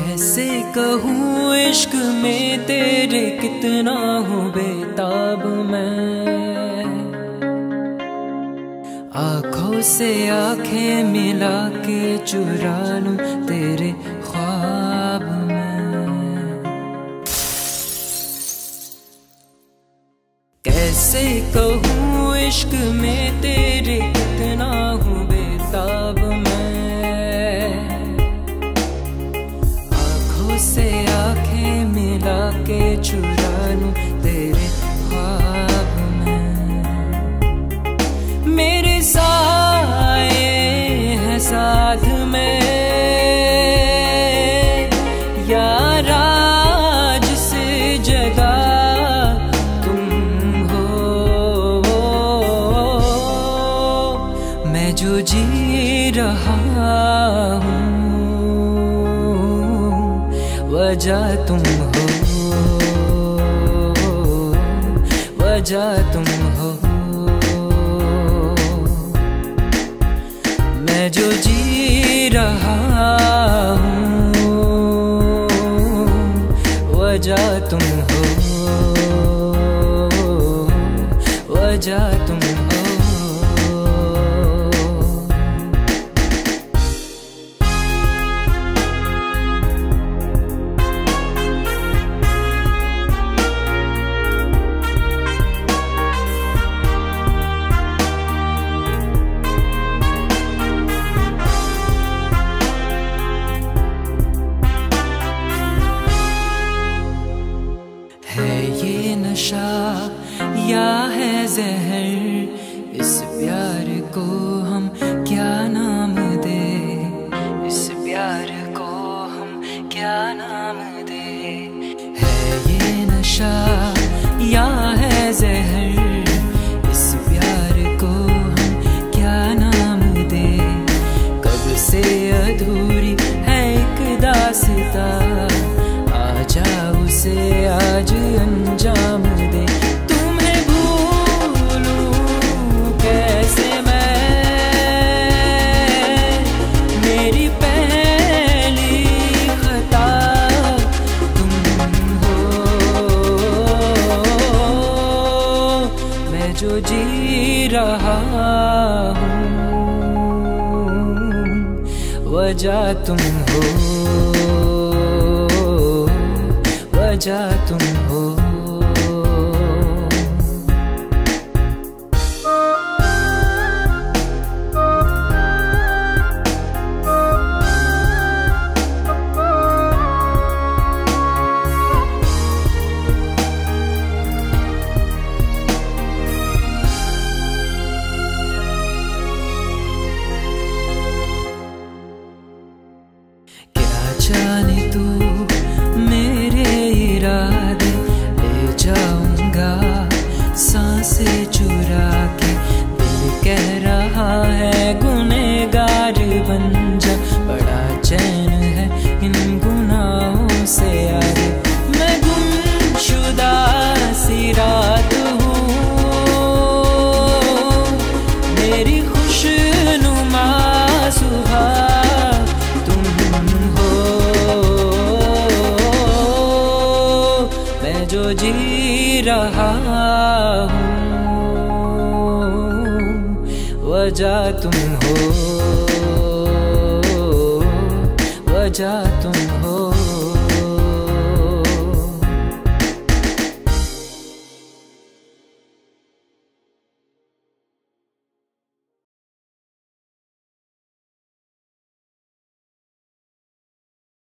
कैसे कहूँ इश्क में तेरे कितना हूँ बेताब मैं। आँखों से आँखें मिला के चुरा लूं तेरे ख्वाब में। कैसे कहूँ इश्क में तेरे कितना हूँ बेताब मैं। से आँखें मिला के चुरा लूं तेरे ख्वाब में। मेरे साए हैं साथ में यारा, जिस जगह तुम हो। मैं जो जी रहा हूँ वजह तुम हो, वजह तुम हो। मैं जो जी रहा हूँ वजह तुम हो, वजह तुम हो। है ये नशा या है जहर, इस प्यार को हम क्या नाम दे, इस प्यार को हम क्या नाम दे। है ये नशा या है जहर, इस प्यार को हम क्या नाम दे। कब से अधूरी है एक दास्तां, उसे आज अंजाम दे। तुम्हें भूलूं कैसे मैं, मेरी पहली खता तुम हो। मैं जो जी रहा हूँ वजह तुम हो, वजह तुम हो। क्या जाने तू सांसें चुरा के, दिल कह रहा है गुनहगार बन जा। बड़ा चैन है इन गुनाहों से आगे, मैं गुमशुदा सी रात हूँ। मेरी खुशनुमा सुबह तुम हो। मैं जो जी रहा वजह तुम हो, वजह तुम हो।